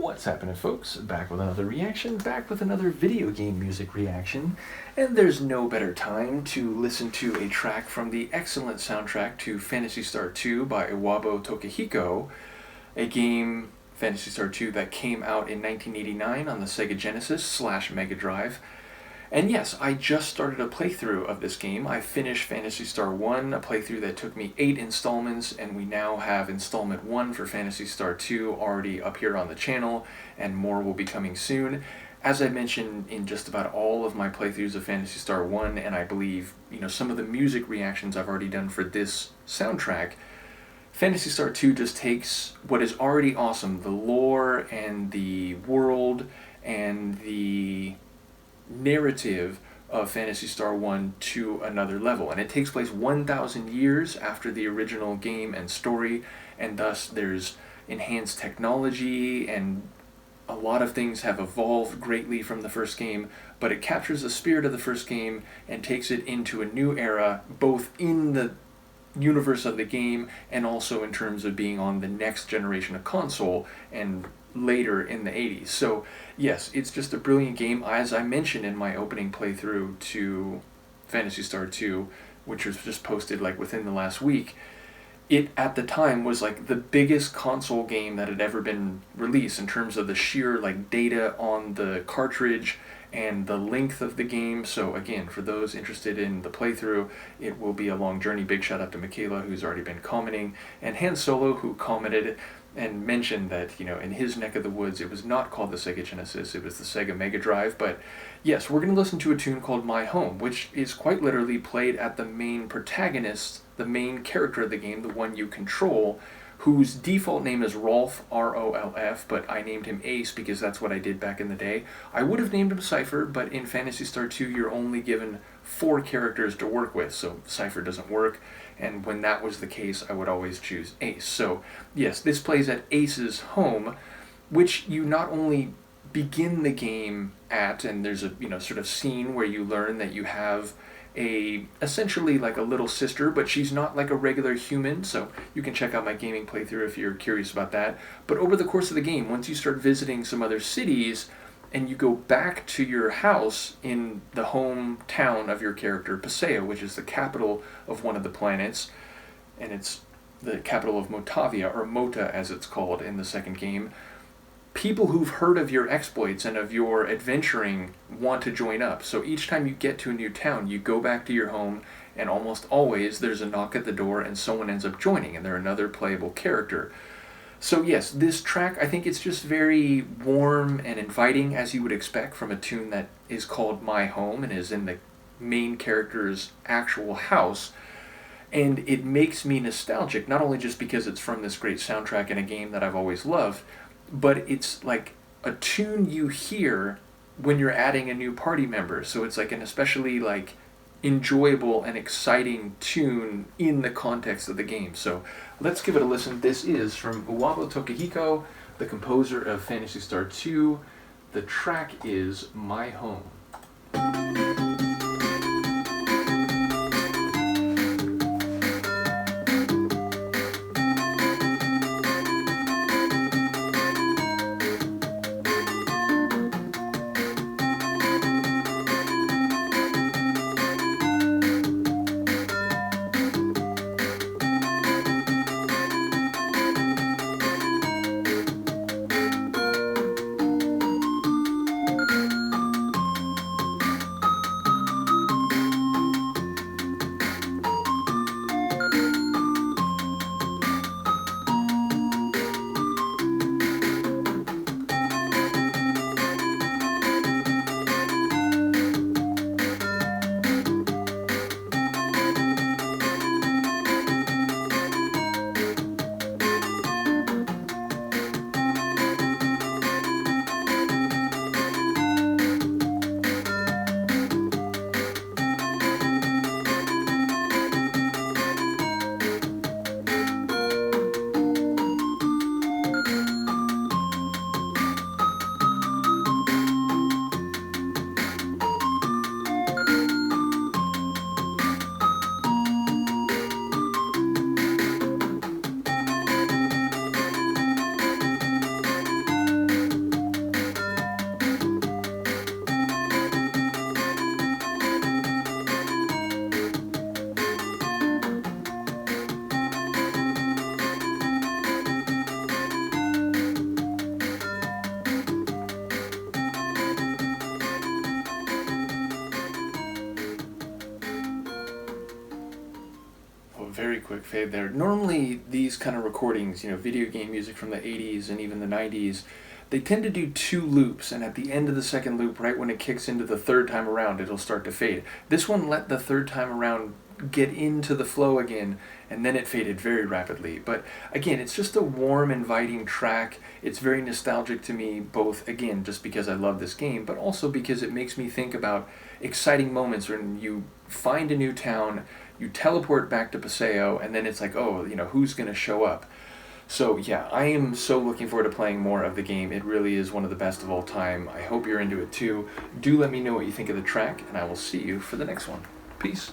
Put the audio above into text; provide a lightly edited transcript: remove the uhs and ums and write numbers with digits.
What's happening, folks? Back with another reaction, back with another video game music reaction, and there's no better time to listen to a track from the excellent soundtrack to Phantasy Star II by Uwabo Tokuhiko, a game, Phantasy Star II, that came out in 1989 on the Sega Genesis / Mega Drive. And yes, I just started a playthrough of this game. I finished Phantasy Star 1, a playthrough that took me 8 installments, and we now have installment 1 for Phantasy Star 2 already up here on the channel, and more will be coming soon. As I mentioned in just about all of my playthroughs of Phantasy Star 1, and I believe, some of the music reactions I've already done for this soundtrack, Phantasy Star 2 just takes what is already awesome, the lore and the world and the narrative of Phantasy Star 1 to another level, and it takes place 1,000 years after the original game and story, and thus there's enhanced technology and a lot of things have evolved greatly from the first game, but it captures the spirit of the first game and takes it into a new era, both in the universe of the game and also in terms of being on the next generation of console and later in the 80s. So yes, it's just a brilliant game. As I mentioned in my opening playthrough to Phantasy Star 2, which was just posted within the last week, it at the time was the biggest console game that had ever been released in terms of the sheer data on the cartridge and the length of the game. So again, for those interested in the playthrough, it will be a long journey. Big shout out to Michaela, who's already been commenting, and Han Solo, who commented and mentioned that, in his neck of the woods, it was not called the Sega Genesis, it was the Sega Mega Drive. But yes, we're going to listen to a tune called My Home, which is quite literally played at the main protagonist, the main character of the game, the one you control, whose default name is Rolf, R-O-L-F, but I named him Ace because that's what I did back in the day. I would have named him Cypher, but in Phantasy Star 2 you're only given 4 characters to work with, so Cypher doesn't work, and when that was the case I would always choose Ace. So yes, this plays at Ace's home, which you not only begin the game at, and there's a sort of scene where you learn that you have essentially a little sister, but she's not a regular human, so you can check out my gaming playthrough if you're curious about that. But over the course of the game, once you start visiting some other cities and you go back to your house in the hometown of your character, Paseo, which is the capital of one of the planets, and it's the capital of Motavia, or Mota as it's called in the second game, people who've heard of your exploits and of your adventuring want to join up. So each time you get to a new town, you go back to your home, and almost always there's a knock at the door and someone ends up joining, and they're another playable character. So yes, this track, I think it's just very warm and inviting, as you would expect from a tune that is called My Home and is in the main character's actual house. And it makes me nostalgic, not only just because it's from this great soundtrack and a game that I've always loved, but it's a tune you hear when you're adding a new party member. So it's an especially enjoyable and exciting tune in the context of the game. So let's give it a listen. This is from Uwabo Tokuhiko, the composer of Phantasy Star 2. The track is My Home. quick fade there. Normally, these kind of recordings, video game music from the 80s and even the 90s, they tend to do 2 loops, and at the end of the second loop, right when it kicks into the third time around, it'll start to fade. This one let the third time around get into the flow again, and then it faded very rapidly. But again, it's just a warm, inviting track. It's very nostalgic to me, both, again, just because I love this game, but also because it makes me think about exciting moments when you find a new town, you teleport back to Paseo, and then it's like, oh, who's going to show up? So yeah, I am so looking forward to playing more of the game. It really is one of the best of all time. I hope you're into it too. Do let me know what you think of the track, and I will see you for the next one. Peace.